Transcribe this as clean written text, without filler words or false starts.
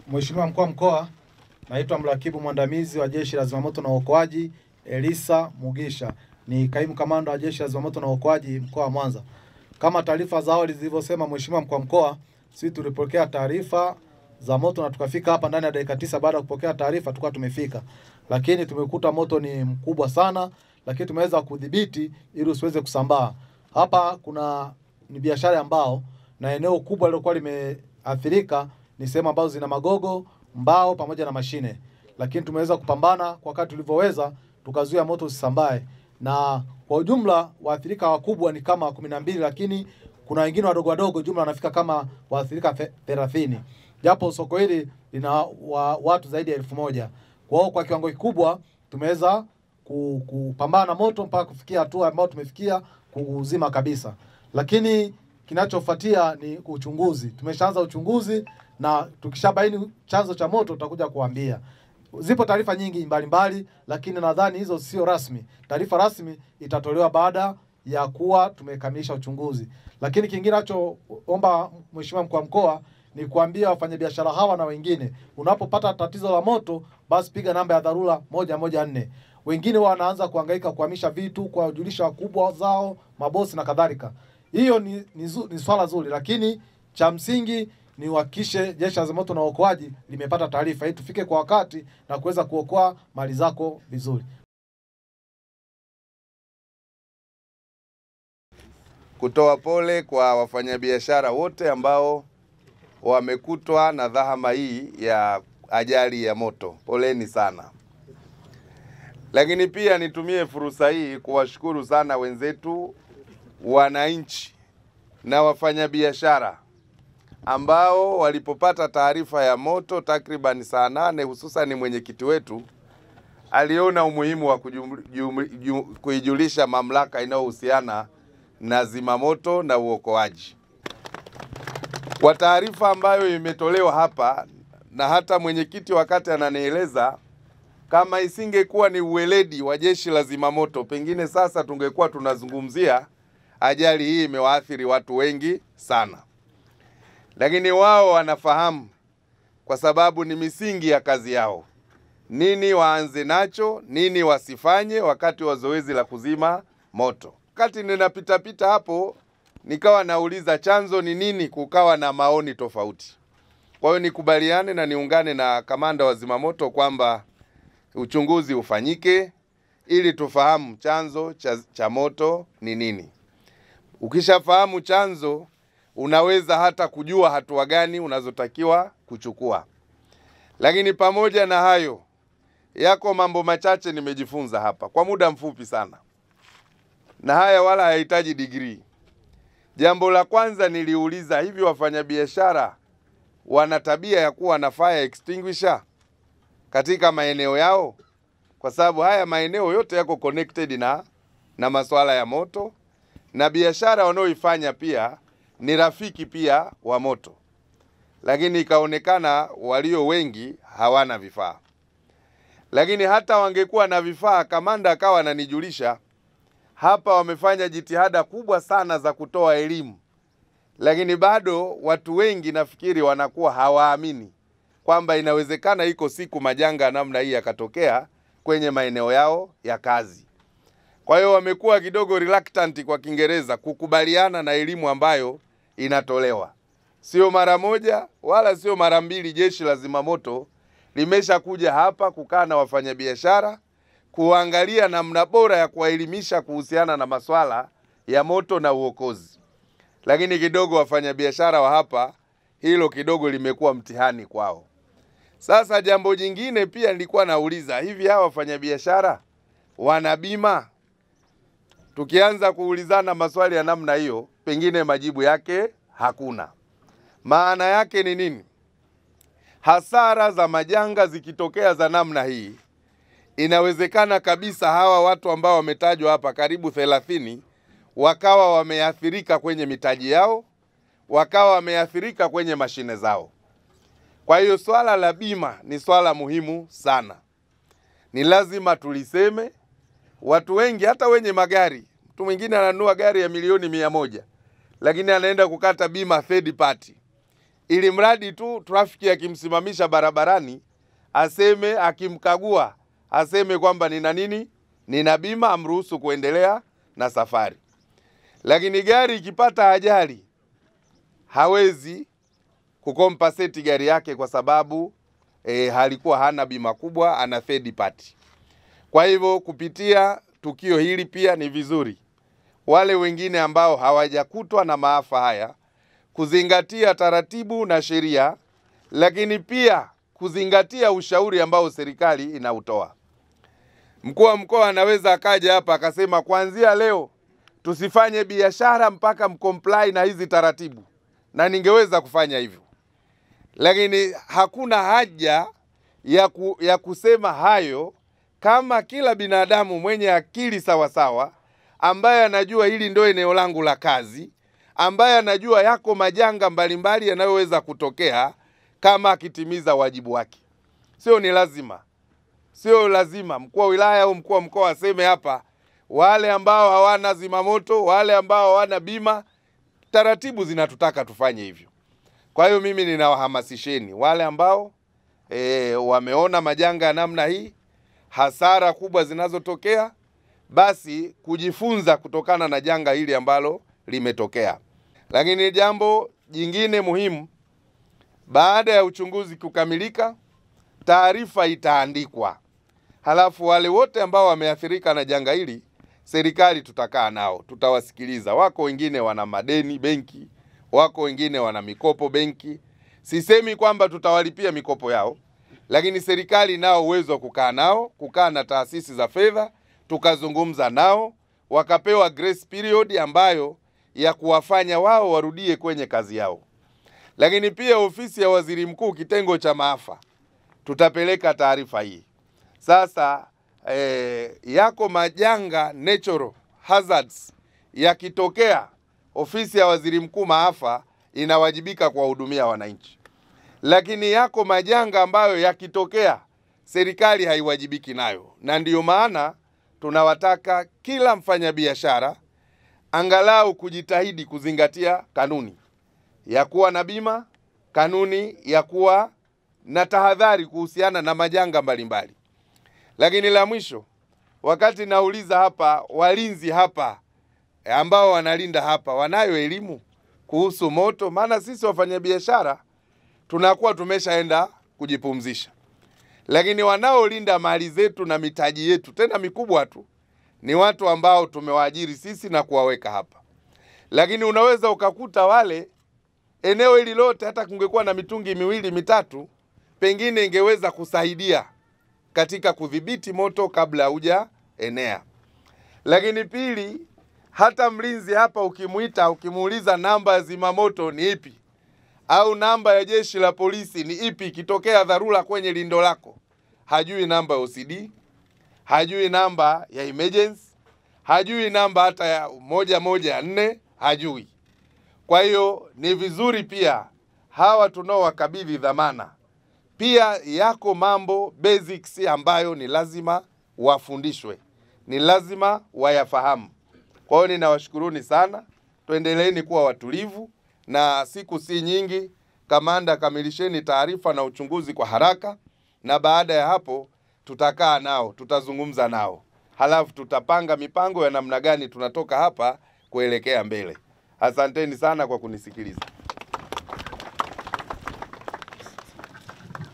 Mheshimiwa Mkuu wa Mkoa, naitwa Mrakibu Mwandamizi wa Jeshi la Zimamoto na Uokoaji Elisa Mugisha, ni kaimu kamanda wa Jeshi la Zimamoto na Uokoaji mkoa wa Mwanza. Kama taarifa za awali zilivyosema, Mheshimiwa Mkuu wa Mkoa, sisi tulipokea taarifa za moto na tukafika hapa ndani ya dakika 9 baada ya kupokea taarifa tukawa tumefika. Lakini tumekuta moto ni mkubwa sana, lakini tumeweza kudhibiti ili usiweze kusambaa. Hapa ni biashara ya mbao na eneo kubwa lilokuwa limeathirika ni sehemu ambazo zina magogo, mbao pamoja na mashine. Lakini tumeweza kupambana kwa wakati tulivyoweza, tukazuia moto usisambae. Na kwa ujumla waathirika wakubwa ni kama 12, lakini kuna wengine wadogo wadogo, jumla wanafika kama waathirika 30. Japo soko hili lina watu zaidi ya 1000. Kwa hiyo kwa kiwango kikubwa tumeweza kupambana na moto mpaka kufikia hatua ambayo tumefikia kuuzima kabisa. Lakini kinachofuatia ni uchunguzi. Tumeshaanza uchunguzi na tukishabaini chanzo cha moto tutakuja kuambia. Zipo taarifa nyingi mbalimbali, lakini nadhani hizo sio rasmi. Taarifa rasmi itatolewa baada ya kuwa tumekamilisha uchunguzi. Lakini kingine nachoomba Mheshimiwa Mkuu wa Mkoa ni kuambia wafanyabiashara hawa na wengine, unapopata tatizo la moto basi piga namba ya dharura 114. Wengine wanaanza kuhangaika kuhamisha vitu kwa kujulisha wakubwa zao, mabosi na kadhalika. Hiyo ni swala zuri, lakini cha msingi ni uhakikishe Jeshi la Zimamoto na Uokoaji limepata taarifa ili tufike kwa wakati na kuweza kuokoa mali zako vizuri. Kutoa pole kwa wafanyabiashara wote ambao wamekutwa na dhahama hii ya ajali ya moto. Poleni sana. Lakini pia nitumie fursa hii kuwashukuru sana wenzetu wananchi na wafanyabiashara ambao walipopata taarifa ya moto takriban saa 8, hususan mwenyekiti wetu aliona umuhimu wa kuijulisha mamlaka inayohusiana na zimamoto na uokoaji. Kwa taarifa ambayo imetolewa hapa, na hata mwenyekiti wakati ananieleza, kama isingekuwa ni uweledi wa Jeshi la Zimamoto, pengine sasa tungekuwa tunazungumzia ajali hii imewaathiri watu wengi sana. Lakini wao wanafahamu, kwa sababu ni misingi ya kazi yao, nini waanze nacho, nini wasifanye wakati wa zoezi la kuzima moto. Wakati ninapita hapo nikawa nauliza chanzo ni nini, kukawa na maoni tofauti. Kwa hiyo nikubaliane na niungane na kamanda wa zimamoto kwamba uchunguzi ufanyike ili tufahamu chanzo cha moto ni nini. Ukishafahamu chanzo, unaweza hata kujua hatua gani unazotakiwa kuchukua. Lakini pamoja na hayo, yako mambo machache nimejifunza hapa kwa muda mfupi sana, na haya wala hayahitaji degree. Jambo la kwanza niliuliza, hivi wafanyabiashara wana tabia ya kuwa na fire extinguisher katika maeneo yao? Kwa sababu haya maeneo yote yako connected na masuala ya moto, na biashara wanaoifanya pia ni rafiki pia wa moto. Lakini ikaonekana walio wengi hawana vifaa. Lakini hata wangekuwa na vifaa, kamanda akawa ananijulisha hapa wamefanya jitihada kubwa sana za kutoa elimu, lakini bado watu wengi nafikiri wanakuwa hawaamini kwamba inawezekana iko siku majanga namna hii yakatokea kwenye maeneo yao ya kazi. Kwa hiyo wamekuwa kidogo reluctant, kwa Kiingereza, kukubaliana na elimu ambayo inatolewa. Sio mara moja wala sio mara mbili Jeshi la Zimamoto limesha kuja hapa kukaa na wafanyabiashara kuangalia namna bora ya kuwaelimisha kuhusiana na masuala ya moto na uokozi. Lakini kidogo wafanyabiashara wa hapa, hilo kidogo limekuwa mtihani kwao. Sasa jambo jingine pia nilikuwa nauliza, hivi hawa wafanyabiashara wana bima? Tukianza kuulizana maswali ya namna hiyo, pengine majibu yake hakuna. Maana yake ni nini? Hasara za majanga zikitokea za namna hii, inawezekana kabisa hawa watu ambao wametajwa hapa karibu 30 wakawa wameathirika kwenye mitaji yao, wakawa wameathirika kwenye mashine zao. Kwa hiyo swala la bima ni swala muhimu sana. Ni lazima tuliseme. Watu wengi, hata wenye magari, mtu mwingine ananunua gari ya milioni 100, lakini anaenda kukata bima third party ili mradi tu trafiki akimsimamisha barabarani aseme, akimkagua aseme kwamba nina nini, nina bima, amruhusu kuendelea na safari. Lakini gari ikipata ajali hawezi kukompensate gari yake kwa sababu halikuwa hana bima kubwa, ana third party. Kwa hivyo kupitia tukio hili pia ni vizuri wale wengine ambao hawajakutwa na maafa haya kuzingatia taratibu na sheria, lakini pia kuzingatia ushauri ambao serikali inautoa. Mkuu wa mkoa anaweza akaja hapa akasema kuanzia leo tusifanye biashara mpaka mcomply na hizi taratibu, na ningeweza kufanya hivyo. Lakini hakuna haja ya kusema hayo kama kila binadamu mwenye akili sawasawa, ambaye anajua hili ndio eneo langu la kazi, ambaye anajua yako majanga mbalimbali yanayoweza kutokea, kama akitimiza wajibu wake. Sio lazima mkuu wa wilaya au mkuu wa mkoa aseme hapa wale ambao hawana zimamoto, wale ambao hawana bima. Taratibu zinatutaka tufanye hivyo. Kwa hiyo mimi ninawahamasisheni wale ambao wameona majanga ya namna hii, hasara kubwa zinazotokea, basi kujifunza kutokana na janga hili ambalo limetokea. Lakini jambo jingine muhimu, baada ya uchunguzi kukamilika, taarifa itaandikwa. Halafu wale wote ambao wameathirika na janga hili, serikali tutakaa nao, tutawasikiliza. Wako wengine wana madeni benki, wako wengine wana mikopo benki. Sisemi kwamba tutawalipia mikopo yao, lakini serikali nao uwezo wa kukaa na taasisi za fedha, tukazungumza nao, wakapewa grace period ambayo ya kuwafanya wao warudie kwenye kazi yao. Lakini pia ofisi ya waziri mkuu kitengo cha maafa tutapeleka taarifa hii. Sasa yako majanga natural hazards yakitokea, ofisi ya waziri mkuu maafa inawajibika kuwahudumia wananchi. Lakini yako majanga ambayo yakitokea serikali haiwajibiki nayo, na ndiyo maana tunawataka kila mfanyabiashara angalau kujitahidi kuzingatia kanuni ya kuwa na bima, kanuni ya kuwa na tahadhari kuhusiana na majanga mbalimbali. Lakini la mwisho, wakati nauliza hapa, walinzi hapa ambao wanalinda hapa wanayo elimu kuhusu moto? Maana sisi wafanyabiashara tunakuwa tumeshaenda kujipumzisha, lakini wanaolinda mali zetu na mitaji yetu tena mikubwa tu ni watu ambao tumewaajiri sisi na kuwaweka hapa. Lakini unaweza ukakuta wale eneo hili lote, hata kungekuwa na mitungi 2 3, pengine ingeweza kusaidia katika kudhibiti moto kabla huja enea. Lakini pili, hata mlinzi hapa ukimuuliza namba ya zimamoto ni ipi au namba ya jeshi la polisi ni ipi ikitokea dharura kwenye lindo lako, hajui namba ya OCD, hajui namba ya emergency, hajui namba hata ya 114, hajui. Kwa hiyo ni vizuri pia hawa tunaowakabidhi dhamana, pia yako mambo basics ambayo ni lazima wafundishwe, ni lazima wayafahamu. Kwa hiyo ninawashukuruni sana, tuendeleeni kuwa watulivu, na siku si nyingi, kamanda, kamilisheni taarifa na uchunguzi kwa haraka, na baada ya hapo tutakaa nao, tutazungumza nao, halafu tutapanga mipango ya namna gani tunatoka hapa kuelekea mbele. Asanteni sana kwa kunisikiliza.